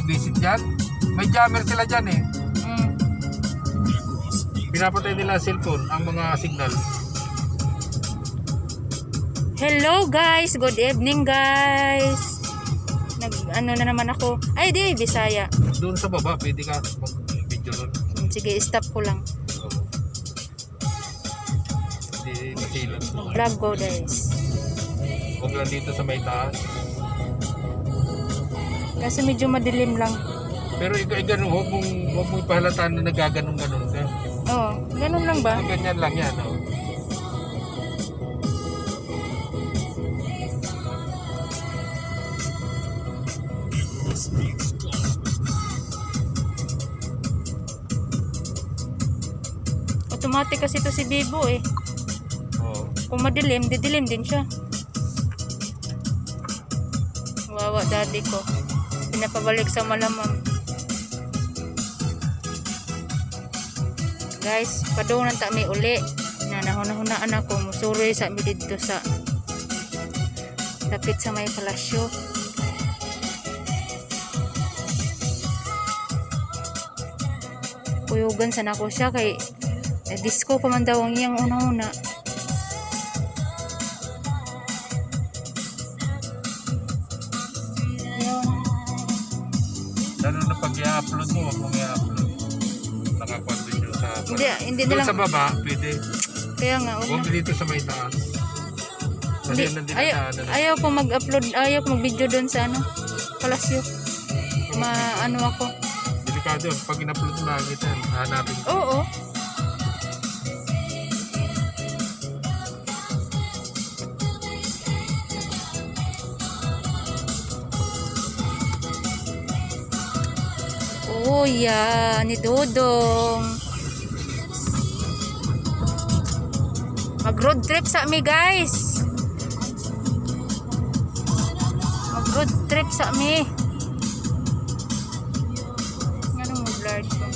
bumibisit dyan. May jammer sila dyan eh. Pinapatay nila cellphone, ang mga signal. Hello guys, good evening guys. Ano na naman ako. Ay di, Bisaya. Doon sa baba, pwede ka mag-video doon. Sige, stop ko lang. Hindi masilan. Vlog ko guys. Huwag lang dito sa may taas. Kasi medyo madilim lang. Pero ikaw ganun, huwag mong ipahalataan na nagaganong-ganon ka. Oo, ganun lang ba? Ganyan lang yan, oh. Automatic kasi to si Bibo eh. Oo. Kung madilim, didilim din siya. Wawa daddy ko. Pinapabalik sa malamang. Guys, padungan ta mi uli. Na nahuna-hunaan ako musuroy sa mi didto sa lapit sa may palasyo. Kuyugan sana ko siya kay disco pa man daw ang iyang una-una. Lalo na pag i-upload mo, huwag mong i-upload. Nakakontent yun sa... Hindi doon na sa lang. baba, pwede. Kaya nga, Huwag dito sa may taas. Kasi nandito ayaw ko mag-upload, ayaw ko mag-video doon sa ano, palasyo. Ano ako. Delikado yun. Pag in-upload mo nakakita, hanapin ko. Oo. Oh yeah, ni Dodong. Mag-road trip sa mi guys. Mag-road trip sa mi. Anong mag-large ko?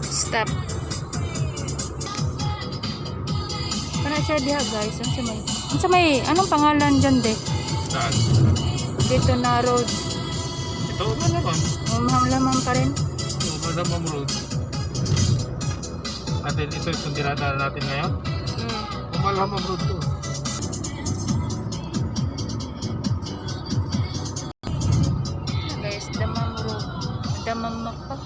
Stop. Para siya diha guys. Ang sa may, anong pangalan dyan de? Saan? Dito na road. Ito, malamang. Mahal-lamang pa rin. Oo, malamang road. Natin ito, itong dinadaan natin ngayon. Malamang road to. Guys, damang road. Damang mapa.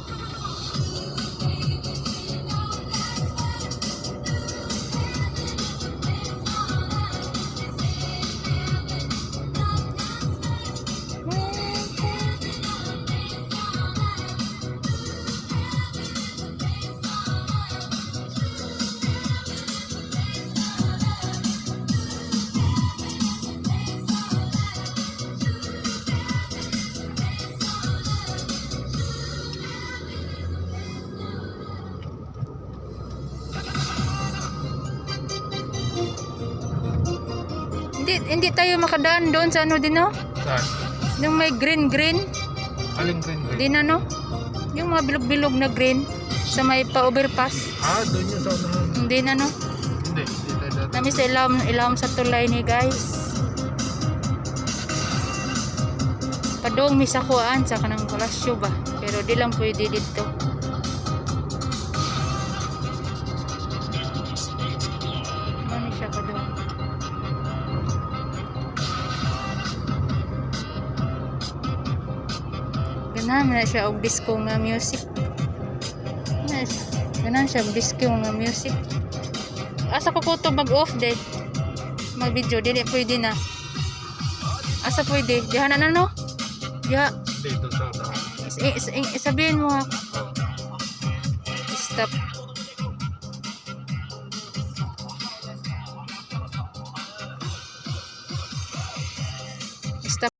Hindi tayo makadaan doon sa ano din no? Saan? Yung may green. Aling green. Din ano? Yung mga bilog-bilog na green sa may pa-overpass. Doon yun sa unahan. Hindi na no? Hindi tayo dati. Kami sa ilawom sa tulay ni guys. Padong misakuan sa kanang palasyo ba? Pero di lang pwede dito. Ano siya padong? Ganahan na siya og disco nga music. Ganahan siya og disco nga music. Asa ko to mag-off day? Mag-video, dili pwede na. Asa pwede? Diha na no? Diha. Dito sa unahan. Sabihin mo nga. Oh. Stop.